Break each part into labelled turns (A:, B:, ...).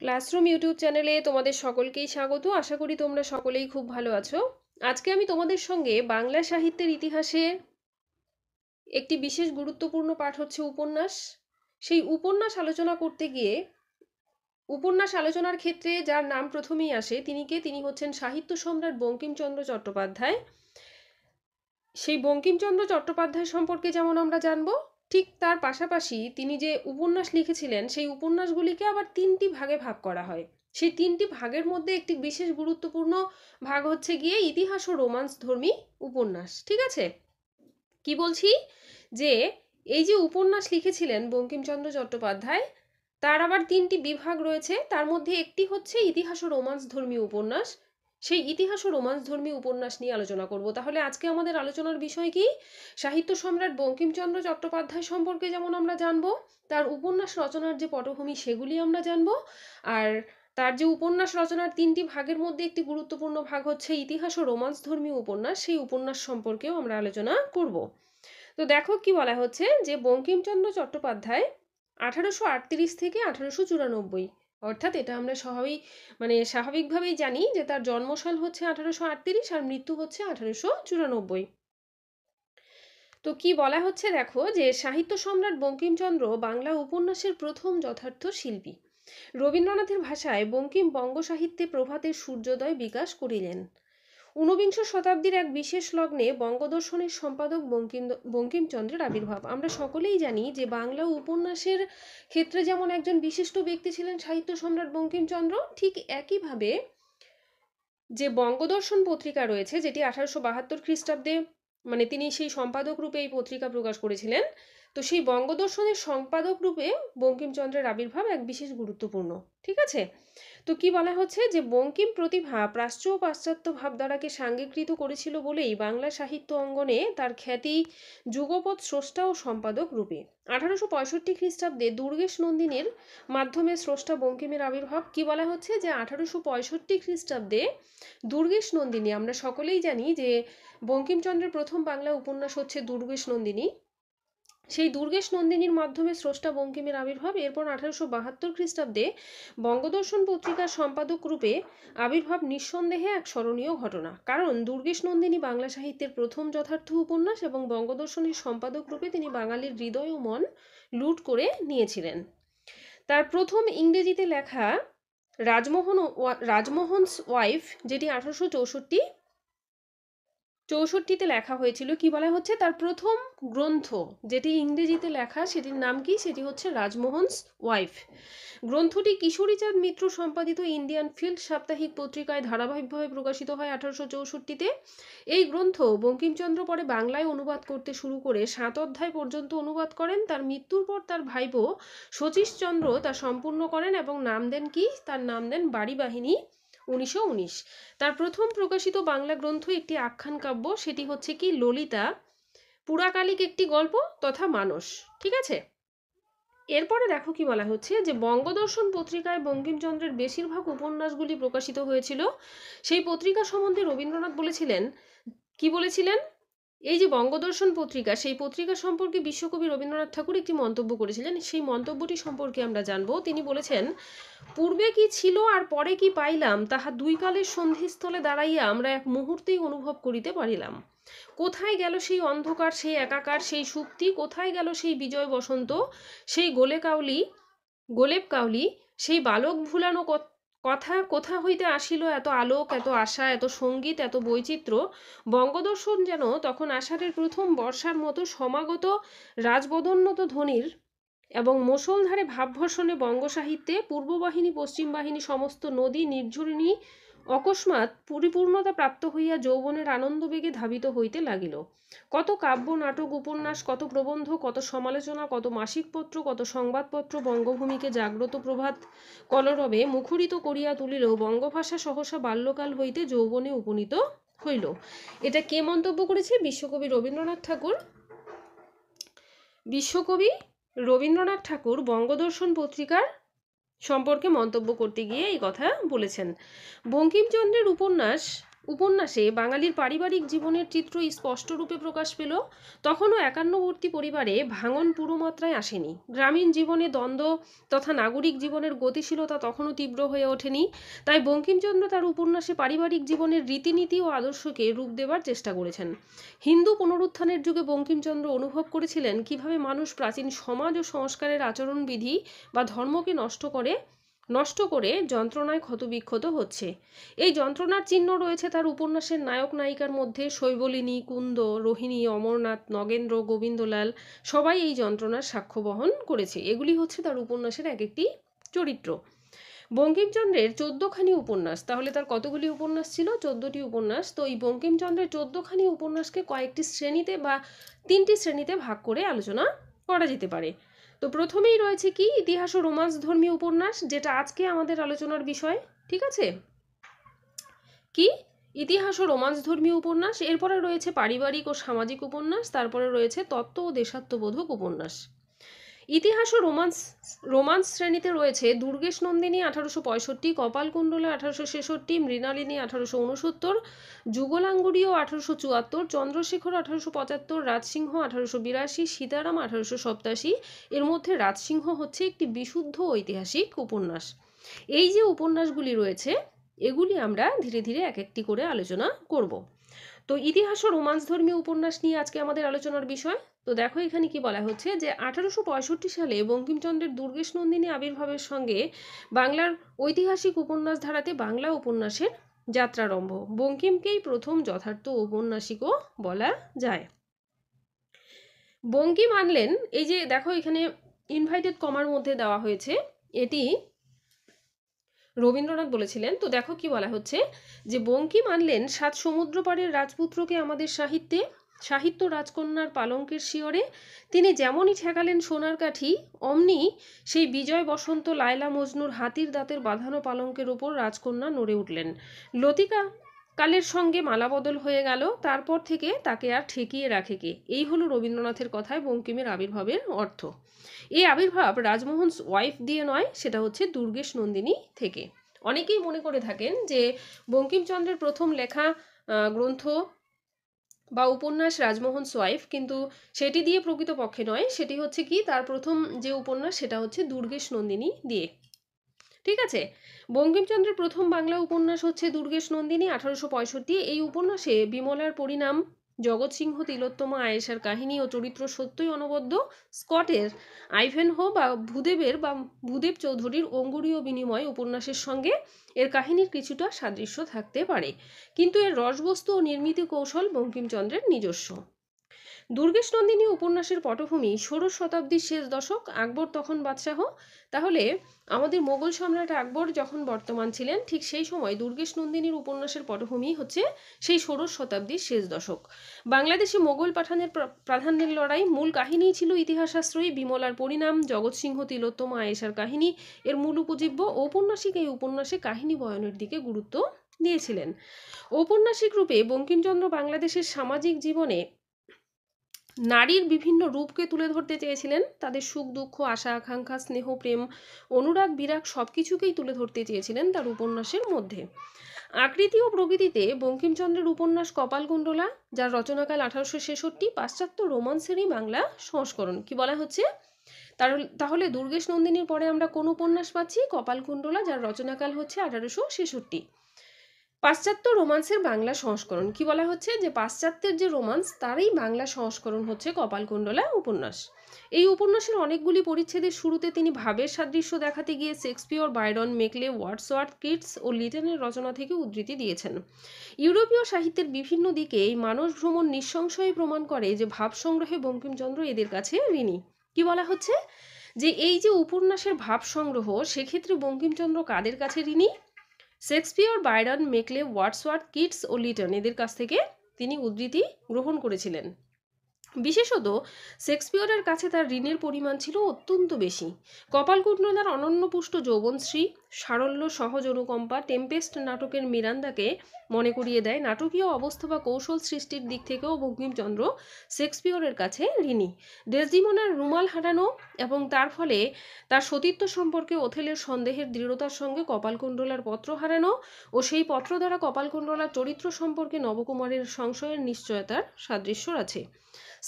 A: Classroom YouTube চ্যানেলে তোমাদের সকলকেই স্বাগত। আশা করি তোমরা সকলেই খুব ভালো আছো। আজকে আমি তোমাদের সঙ্গে বাংলা সাহিত্যের ইতিহাসে একটি বিশেষ গুরুত্বপূর্ণ পাঠ হচ্ছে উপন্যাস। সেই উপন্যাস আলোচনা করতে গিয়ে উপন্যাস আলোচনার ক্ষেত্রে যার নাম প্রথমেই আসে তিনি হচ্ছেন সাহিত্য সম্রাট বঙ্কিমচন্দ্র চট্টোপাধ্যায়। সেই বঙ্কিমচন্দ্র চট্টোপাধ্যায় সম্পর্কে যেমন আমরা জানবো, ঠিক তার পাশাপাশি তিনি যে উপন্যাস লিখেছিলেন সেই উপন্যাসগুলিকে আবার তিনটি ভাগে ভাগ করা হয়। সেই তিনটি ভাগের মধ্যে একটি বিশেষ গুরুত্বপূর্ণ ভাগ হচ্ছে গিয়ে ইতিহাস ও রোমান্স ধর্মী উপন্যাস। ঠিক আছে, কি বলছি যে এই যে উপন্যাস লিখেছিলেন বঙ্কিমচন্দ্র চট্টোপাধ্যায়, তার আবার তিনটি বিভাগ রয়েছে। তার মধ্যে একটি হচ্ছে ইতিহাস ও রোমান্স ধর্মী উপন্যাস। সেই ইতিহাস ও রোমান্স ধর্মী উপন্যাস নিয়ে আলোচনা করব। তাহলে আজকে আমাদের আলোচনার বিষয় কি? সাহিত্য সম্রাট বঙ্কিমচন্দ্র চট্টোপাধ্যায় সম্পর্কে যেমন আমরা জানবো, তার উপন্যাস রচনার যে পটভূমি সেগুলি আমরা জানবো, আর তার যে উপন্যাস রচনার তিনটি ভাগের মধ্যে একটি গুরুত্বপূর্ণ ভাগ হচ্ছে ইতিহাস ও রোমান্স ধর্মী উপন্যাস, সেই উপন্যাস সম্পর্কেও আমরা আলোচনা করব। তো দেখো কি বলা হচ্ছে যে বঙ্কিমচন্দ্র চট্টোপাধ্যায় 1838 থেকে 1894, অর্থাৎ এটা আমরা স্বাভাবিকভাবেই জানি যে তার জন্মসাল হচ্ছে 1838 আর মৃত্যু হচ্ছে 1894। তো কি বলা হচ্ছে দেখো, যে সাহিত্য সম্রাট বঙ্কিমচন্দ্র বাংলা উপন্যাসের প্রথম যথার্থ শিল্পী। রবীন্দ্রনাথের ভাষায় বঙ্কিম বঙ্গ সাহিত্যে প্রভাতের সূর্যোদয় বিকাশ করিলেন। ঊনবিংশ শতাব্দীর এক বিশেষ লগ্নে বঙ্গদর্শনের সম্পাদক বঙ্কিমচন্দ্রের আবির্ভাব। আমরা সকলেই জানি যে বাংলা উপন্যাসের ক্ষেত্রে যেমন একজন বিশিষ্ট ব্যক্তি ছিলেন সাহিত্য সম্রাট বঙ্কিমচন্দ্র, ঠিক একইভাবে যে বঙ্গদর্শন পত্রিকা রয়েছে, যেটি 1872 খ্রিস্টাব্দে তিনি সেই সম্পাদক রূপে এই পত্রিকা প্রকাশ করেছিলেন, তো সেই বঙ্গদর্শনের সম্পাদক রূপে বঙ্কিমচন্দ্রের আবির্ভাব এক বিশেষ গুরুত্বপূর্ণ। ঠিক আছে, তো কি বলা হচ্ছে যে বঙ্কিম প্রতিভা প্রাচ্য ও পাশ্চাত্য ভাবধারাকে সাঙ্গীকৃত করেছিল বলেই বাংলা সাহিত্য অঙ্গনে তার খ্যাতি যুগপৎ স্রষ্টা ও সম্পাদক রূপে। 1865 খ্রিস্টাব্দে দুর্গেশ নন্দিনীর মাধ্যমে স্রষ্টা বঙ্কিমের আবির্ভাব। কি বলা হচ্ছে যে 1865 খ্রিস্টাব্দে দুর্গেশ নন্দিনী, আমরা সকলেই জানি যে বঙ্কিমচন্দ্রের প্রথম বাংলা উপন্যাস হচ্ছে দুর্গেশ নন্দিনী, সেই দুর্গেশ নন্দিনীর মাধ্যমে স্রষ্টা বঙ্কিমের আবির্ভাব। এরপর 1872 খ্রিস্টাব্দে বঙ্গদর্শন পত্রিকার সম্পাদক রূপে আবির্ভাব নিঃসন্দেহে এক স্মরণীয় ঘটনা, কারণ দুর্গেশ নন্দিনী বাংলা সাহিত্যের প্রথম যথার্থ উপন্যাস এবং বঙ্গদর্শনের সম্পাদক রূপে তিনি বাঙালির হৃদয় ও মন লুট করে নিয়েছিলেন। তার প্রথম ইংরেজিতে লেখা রাজমোহনস ওয়াইফ, যেটি 1864 লেখা হয়েছিল, কি বলা হচ্ছে তার প্রথম গ্রন্থ যেটি ইংরেজিতে লেখা সেটির নাম কি, সেটি হচ্ছে রাজমোহনস ওয়াইফ। গ্রন্থটি কিশোরীচাঁদ মিত্র সম্পাদিত ইন্ডিয়ান ফিল্ড সাপ্তাহিক পত্রিকায় ধারাবাহিকভাবে প্রকাশিত হয় 1864-তে। এই গ্রন্থ বঙ্কিমচন্দ্র পরে বাংলায় অনুবাদ করতে শুরু করে 7 অধ্যায় পর্যন্ত অনুবাদ করেন। তার মৃত্যুর পর তার ভাইপো শচীশচন্দ্র তা সম্পূর্ণ করেন এবং নাম দেন কি, তার নাম দেন বাড়ি বাহিনী 1919। তার প্রথম প্রকাশিত বাংলা গ্রন্থ একটি আখ্যান কাব্য, সেটি হচ্ছে কি ললিতা, পুরাকালিক একটি গল্প তথা মানস। ঠিক আছে, এরপরে দেখো কি বলা হচ্ছে যে বঙ্গদর্শন পত্রিকায় বঙ্কিমচন্দ্রের বেশিরভাগ উপন্যাসগুলি প্রকাশিত হয়েছিল। সেই পত্রিকা সম্বন্ধে রবীন্দ্রনাথ বলেছিলেন, কি বলেছিলেন, এই যে বঙ্গদর্শন পত্রিকা, সেই পত্রিকা সম্পর্কে বিশ্বকবি রবীন্দ্রনাথ ঠাকুর একটি মন্তব্য করেছিলেন। সেই মন্তব্যটি সম্পর্কে আমরা জানবো। তিনি বলেছেন, পূর্বে কি ছিল আর পরে কি পাইলাম, তাহা দুই কালের সন্ধিস্থলে দাঁড়াইয়া আমরা এক মুহূর্তেই অনুভব করিতে পারিলাম। কোথায় গেল সেই অন্ধকার, সেই একাকার, সেই সুপ্তি, কোথায় গেল সেই বিজয় বসন্ত, সেই গোলেপ কাউলি, সেই বালক ভুলানো কথা, কোথা হইতে আসিল এত আলোক, এত আশা, এত সঙ্গীত, এত বৈচিত্র্য। বঙ্গদর্শন যেন তখন আষাঢ়ের প্রথম বর্ষার মতো সমাগত রাজবদোন্নত ধ্বনির এবং মুষলধারে ভাবভর্ষণে বঙ্গ সাহিত্যে পূর্ব বাহিনী পশ্চিম বাহিনী সমস্ত নদী নির্ঝরিণী অকস্মাৎ পরিপূর্ণতা প্রাপ্ত হইয়া যৌবনের আনন্দবেগে ধাবিত হইতে লাগিল। কত কাব্য, নাটক, উপন্যাস, কত প্রবন্ধ, কত সমালোচনা, কত মাসিকপত্র, কত সংবাদপত্র বঙ্গভূমিকে জাগ্রত প্রভাত কলরবে মুখরিত করিয়া তুলিল। বঙ্গভাষা সহসা বাল্যকাল হইতে যৌবনে উপনীত হইল। এটা কে মন্তব্য করেছে? বিশ্বকবি রবীন্দ্রনাথ ঠাকুর বঙ্গদর্শন পত্রিকার সম্পর্কে মন্তব্য করতে গিয়ে এই কথা বলেছেন। বঙ্কিমচন্দ্রের উপন্যাস উপন্যাসে বাঙালির পারিবারিক জীবনের চিত্র স্পষ্ট রূপে প্রকাশ পেল। তখনও একান্নবর্তী পরিবারে ভাঙন পুরো মাত্রায় আসেনি। গ্রামীণ জীবনে দ্বন্দ্ব তথা নাগরিক জীবনের গতিশীলতা তখনও তীব্র হয়ে ওঠেনি। তাই বঙ্কিমচন্দ্র তার উপন্যাসে পারিবারিক জীবনের রীতিনীতি ও আদর্শকে রূপ দেবার চেষ্টা করেছেন। হিন্দু পুনরুত্থানের যুগে বঙ্কিমচন্দ্র অনুভব করেছিলেন কিভাবে মানুষ প্রাচীন সমাজ ও সংস্কারের আচরণবিধি বা ধর্মকে নষ্ট করে যন্ত্রণায় ক্ষতবিক্ষত হচ্ছে। এই যন্ত্রণার চিহ্ন রয়েছে তার উপন্যাসের নায়ক নায়িকার মধ্যে। শৈবলিনী, কুন্দ, রোহিণী, অমরনাথ, নগেন্দ্র, গোবিন্দলাল সবাই এই যন্ত্রণার সাক্ষ্য বহন করেছে। এগুলি হচ্ছে তার উপন্যাসের এক একটি চরিত্র। বঙ্কিমচন্দ্রের 14খানি উপন্যাস, তাহলে তার কতগুলি উপন্যাস ছিল? 14টি উপন্যাস। তো এই বঙ্কিমচন্দ্রের 14খানি উপন্যাসকে কয়েকটি শ্রেণীতে বা 3টি শ্রেণীতে ভাগ করে আলোচনা করা যেতে পারে। তো প্রথমেই রয়েছে কি? ইতিহাস ও রোমান্স ধর্মী উপন্যাস, যেটা আজকে আমাদের আলোচনার বিষয়। ঠিক আছে, কি? ইতিহাস ও রোমান্স ধর্মী উপন্যাস। এরপরে রয়েছে পারিবারিক ও সামাজিক উপন্যাস। তারপরে রয়েছে তত্ত্ব ও দেশাত্মবোধক উপন্যাস। ইতিহাস ও রোমান্স শ্রেণীতে রয়েছে দুর্গেশ নন্দিনী 1865, কপালকুণ্ডলা 1866, মৃণালিনী 1869, যুগলাঙ্গুরীয় 1874, চন্দ্রশেখর 1875, রাজসিংহ 1882, সীতারাম 1887। এর মধ্যে রাজসিংহ হচ্ছে একটি বিশুদ্ধ ঐতিহাসিক উপন্যাস। এই যে উপন্যাসগুলি রয়েছে এগুলি আমরা ধীরে ধীরে এক একটি করে আলোচনা করব। তো ইতিহাস ও রোমান্স ধর্মী উপন্যাস নিয়ে আজকে আমাদের আলোচনার বিষয়। তো দেখো এখানে কি বলা হচ্ছে যে 1865 সালে বঙ্কিমচন্দ্রের দুর্গেশ নন্দিনী আবির্ভাবের সঙ্গে বাংলার ঐতিহাসিক উপন্যাস ধারাতে বাংলা উপন্যাসের যাত্রারম্ভ। বঙ্কিমকেই প্রথম যথার্থ ঔপন্যাসিকও বলা যায়। বঙ্কিম আনলেন, এই যে দেখো এখানে ইনভাইটেড কমার মধ্যে দেওয়া হয়েছে, এটি রবীন্দ্রনাথ বলেছিলেন। তো দেখো কি বলা হচ্ছে যে বঙ্কিম আনলেন 7 সমুদ্র পাড়ের রাজপুত্রকে আমাদের সাহিত্য রাজকন্যার পালঙ্কের শিয়রে। তিনি যেমনই ঠেকালেন সোনার কাঠি, অমনি সেই বিজয় বসন্ত লায়লা মজনুর হাতির দাঁতের বাঁধানো পালঙ্কের ওপর রাজকন্যা নড়ে উঠলেন। লতিকা কালের সঙ্গে মালাবদল হয়ে গেল, তারপর থেকে তাকে আর ঠেকিয়ে রাখে কে? এই হলো রবীন্দ্রনাথের কথায় বঙ্কিমের আবির্ভাবের অর্থ। এই আবির্ভাব রাজমোহন ওয়াইফ দিয়ে নয়, সেটা হচ্ছে দুর্গেশ নন্দিনী থেকে। অনেকেই মনে করে থাকেন যে বঙ্কিমচন্দ্রের প্রথম লেখা গ্রন্থ বা উপন্যাস রাজমোহন ওয়াইফ, কিন্তু সেটি দিয়ে প্রকৃতপক্ষে নয়। সেটি হচ্ছে কি, তার প্রথম যে উপন্যাস সেটা হচ্ছে দুর্গেশ নন্দিনী দিয়ে। ঠিক আছে, বঙ্কিমচন্দ্রের প্রথম বাংলা উপন্যাস হচ্ছে দুর্গেশ নন্দিনী 1865। এই উপন্যাসে বিমলার পরিণাম, জগৎ সিংহ তিলোত্তমা আয়েশার কাহিনী ও চরিত্র সত্যই অনবদ্য। স্কটের আইভেনহো বা ভূদেব চৌধুরীর অঙ্গুরীয় বিনিময় উপন্যাসের সঙ্গে এর কাহিনীর কিছুটা সাদৃশ্য থাকতে পারে, কিন্তু এর রসবস্তু ও নির্মিত কৌশল বঙ্কিমচন্দ্রের নিজস্ব। দুর্গেশ নন্দিনী উপন্যাসের পটভূমি 16 শতাব্দীর শেষ দশক। আকবর তখন বাদশাহ। তাহলে আমাদের মোগল সম্রাট আকবর যখন বর্তমান ছিলেন, ঠিক সেই সময় দুর্গেশ নন্দিনীর উপন্যাসের পটভূমি হচ্ছে সেই 16 শতাব্দীর শেষ দশক। বাংলাদেশে মোগল পাঠানের প্রাধান্যের লড়াই। মূল কাহিনীই ছিল ইতিহাসাশ্রয়ী। বিমলার পরিণাম, জগৎ সিংহ তিলোত্তমা আয়েশার কাহিনী এর মূল উপজীব্য। ঔপন্যাসিক এই উপন্যাসে কাহিনী বয়নের দিকে গুরুত্ব দিয়েছিলেন। ঔপন্যাসিক রূপে বঙ্কিমচন্দ্র বাংলাদেশের সামাজিক জীবনে নারীর বিভিন্ন রূপকে তুলে ধরতে চেয়েছিলেন। তাদের সুখ দুঃখ, আশা আকাঙ্ক্ষা, স্নেহ প্রেম, অনুরাগ বিরাগ সবকিছুকেই তুলে ধরতে চেয়েছিলেন তার উপন্যাসের মধ্যে। আকৃতি ও প্রকৃতিতে বঙ্কিমচন্দ্রের উপন্যাস কপালকুণ্ডলা, যার রচনাকাল 1866, পাশ্চাত্য রোমান্সেরই বাংলা সংস্করণ। কি বলা হচ্ছে তাহলে দুর্গেশ নন্দিনীর পরে আমরা কোন উপন্যাস পাচ্ছি? কপালকুণ্ডলা, যার রচনাকাল হচ্ছে 1866। পাশ্চাত্য রোমান্সের বাংলা সংস্করণ। কি বলা হচ্ছে যে পাশ্চাত্যের যে রোমান্স তারই বাংলা সংস্করণ হচ্ছে কপালকুণ্ডলা উপন্যাস। এই উপন্যাসের অনেকগুলি পরিচ্ছেদের শুরুতে তিনি ভাবের সাদৃশ্য দেখাতে গিয়ে Shakespeare, Byron, Macaulay, Wordsworth, Keats ও লিটনের রচনা থেকে উদ্ধৃতি দিয়েছেন। ইউরোপীয় সাহিত্যের বিভিন্ন দিকে এই মানস ভ্রমণ নিঃসংশয়ে প্রমাণ করে যে ভাব সংগ্রহে বঙ্কিমচন্দ্র এদের কাছে ঋণী। কি বলা হচ্ছে যে এই যে উপন্যাসের ভাব সংগ্রহ, সেক্ষেত্রে বঙ্কিমচন্দ্র কাদের কাছে ঋণী? Shakespeare, Byron, Macaulay, Wordsworth, Keats ও লিটন এদের কাছ থেকে তিনি উদ্ধৃতি গ্রহণ করেছিলেন। বিশেষত শেক্সপিয়রের কাছে তার ঋণের পরিমাণ ছিল অত্যন্ত বেশি। কপালকুণ্ডলার অনন্যপুষ্ট যৌবনশ্রী, সারল্য, সহজ অনুকম্পা টেম্পেস্ট নাটকের মিরান্দাকে মনে করিয়ে দেয় নাটকীয় অবস্থা বা কৌশল সৃষ্টির দিক থেকেও বঙ্কিমচন্দ্র শেক্সপিয়রের কাছে ঋণী। ডেসডিমোনার রুমাল হারানো এবং তার ফলে তার সতীত্ব সম্পর্কে ওথেলের সন্দেহের দৃঢ়তার সঙ্গে কপালকুণ্ডলার পত্র হারানো ও সেই পত্র দ্বারা কপালকুণ্ডলার চরিত্র সম্পর্কে নবকুমারের সংশয়ের নিশ্চয়তার সাদৃশ্য আছে।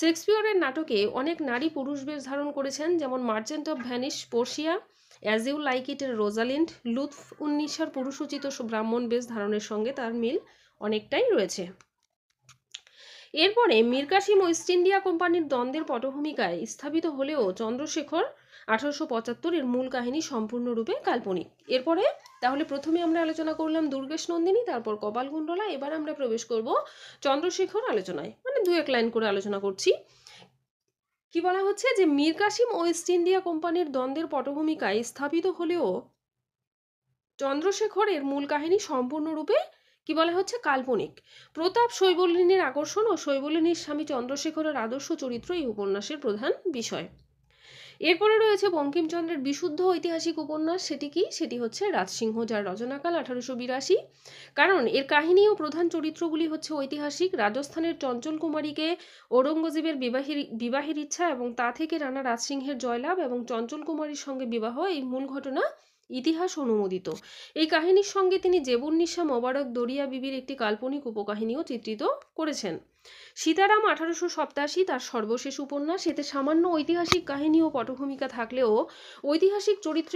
A: শেক্সপিয়রের নাটকে অনেক নারী পুরুষ বেশ ধারণ করেছেন, যেমন Merchant of Venice Portia, as you like ইটের রোজালিন্ড, লুৎফ উন্নিশার পুরুষোচিত ব্রাহ্মণ বেশ ধারণের সঙ্গে তার মিল অনেকটাই রয়েছে। এরপরে মীর কাসিম ও ইস্ট ইন্ডিয়া কোম্পানির দ্বন্দ্বের পটভূমিকায় স্থাপিত হলেও চন্দ্রশেখর 1875 এর মূল কাহিনী সম্পূর্ণরূপে কাল্পনিক। এরপরে তাহলে প্রথমে আমরা আলোচনা করলাম দুর্গেশ নন্দিনী, তারপর কপালকুণ্ডলা, এবার আমরা প্রবেশ করব চন্দ্রশেখর আলোচনায়, মানে দু এক লাইন করে আলোচনা করছি। কি বলা হচ্ছে যে মীর কাসিম ও ইস্ট ইন্ডিয়া কোম্পানির দ্বন্দ্বের পটভূমিকায় স্থাপিত হলেও চন্দ্রশেখর এর মূল কাহিনী সম্পূর্ণরূপে কি বলা হচ্ছে কাল্পনিক। প্রতাপ শৈবলিনীর আকর্ষণ ও শৈবলিনীর স্বামী চন্দ্রশেখরের আদর্শ চরিত্র এই উপন্যাসের প্রধান বিষয়। এরপরে রয়েছে বঙ্কিমচন্দ্রের বিশুদ্ধ ঐতিহাসিক উপন্যাস, সেটি কি? সেটি হচ্ছে রাজসিংহ, যার রচনাকাল 1882। কারণ এর কাহিনী ও প্রধান চরিত্রগুলি হচ্ছে ঐতিহাসিক। রাজস্থানের চঞ্চল কুমারীকে ঔরঙ্গজেবের বিবাহের ইচ্ছা এবং তা থেকে রানা রাজসিংহের জয়লাভ এবং চঞ্চল কুমারীর সঙ্গে বিবাহ, এই মূল ঘটনা ইতিহাস অনুমোদিত। এই কাহিনীর সঙ্গে তিনি জেবুন্নিসা মোবারক দরিয়া বিবির একটি কাল্পনিক উপকাহিনীও চিত্রিত করেছেন। সীতারাম 1887 তার সর্বশেষ উপন্যাস। এতে সামান্য ঐতিহাসিক কাহিনী ও পটভূমিকা থাকলেও ঐতিহাসিক চরিত্র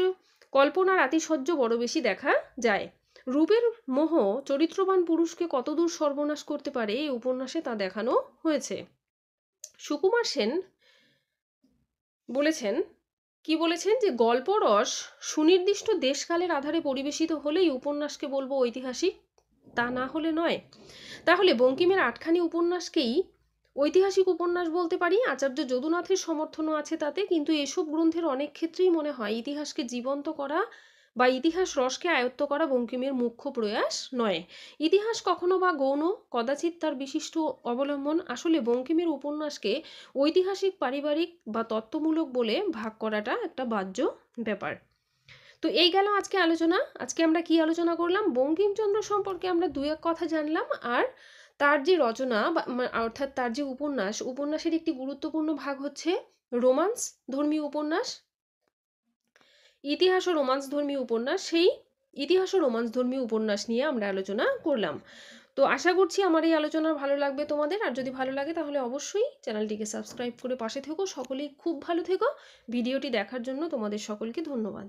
A: কল্পনার আতিশয্য বড় বেশি দেখা যায়। রূপের মোহ চরিত্রবান পুরুষকে কতদূর সর্বনাশ করতে পারে এই উপন্যাসে তা দেখানো হয়েছে। সুকুমার সেন বলেছেন যে গল্পরস সুনির্দিষ্ট দেশকালের আধারে পরিবেশিত হলেই উপন্যাসকে বলবো ঐতিহাসিক, তা না হলে নয়। তাহলে বঙ্কিমের 8খানি উপন্যাসকেই ঐতিহাসিক উপন্যাস বলতে পারি। আচার্য যদুনাথের সমর্থনও আছে তাতে, কিন্তু এসব গ্রন্থের অনেক ক্ষেত্রেই মনে হয় ইতিহাসকে জীবন্ত করা বা ইতিহাস রসকে আয়ত্ত করা বঙ্কিমের মুখ্য প্রয়াস নয়। ইতিহাস কখনো বা গৌণ, কদাচিৎ তার বিশিষ্ট অবলম্বন। আসলে বঙ্কিমের উপন্যাসকে ঐতিহাসিক, পারিবারিক বা তত্ত্বমূলক বলে ভাগ করাটা একটা বাহ্য ব্যাপার। তো এই গেল আজকে আলোচনা। আজকে আমরা কি আলোচনা করলাম? বঙ্কিমচন্দ্র সম্পর্কে আমরা দু এক কথা জানলাম, আর তার যে রচনা অর্থাৎ তার যে উপন্যাসের একটি গুরুত্বপূর্ণ ভাগ হচ্ছে রোমান্স ধর্মী উপন্যাস, ইতিহাস ও রোমান্স ধর্মী উপন্যাস। সেই ইতিহাস ও রোমান্স ধর্মী উপন্যাস নিয়ে আমরা আলোচনা করলাম। তো আশা করছি আমার এই আলোচনা ভালো লাগবে তোমাদের, আর যদি ভালো লাগে তাহলে অবশ্যই চ্যানেলটিকে সাবস্ক্রাইব করে পাশে থেকো। সকলেই খুব ভালো থেকো। ভিডিওটি দেখার জন্য তোমাদের সকলকে ধন্যবাদ।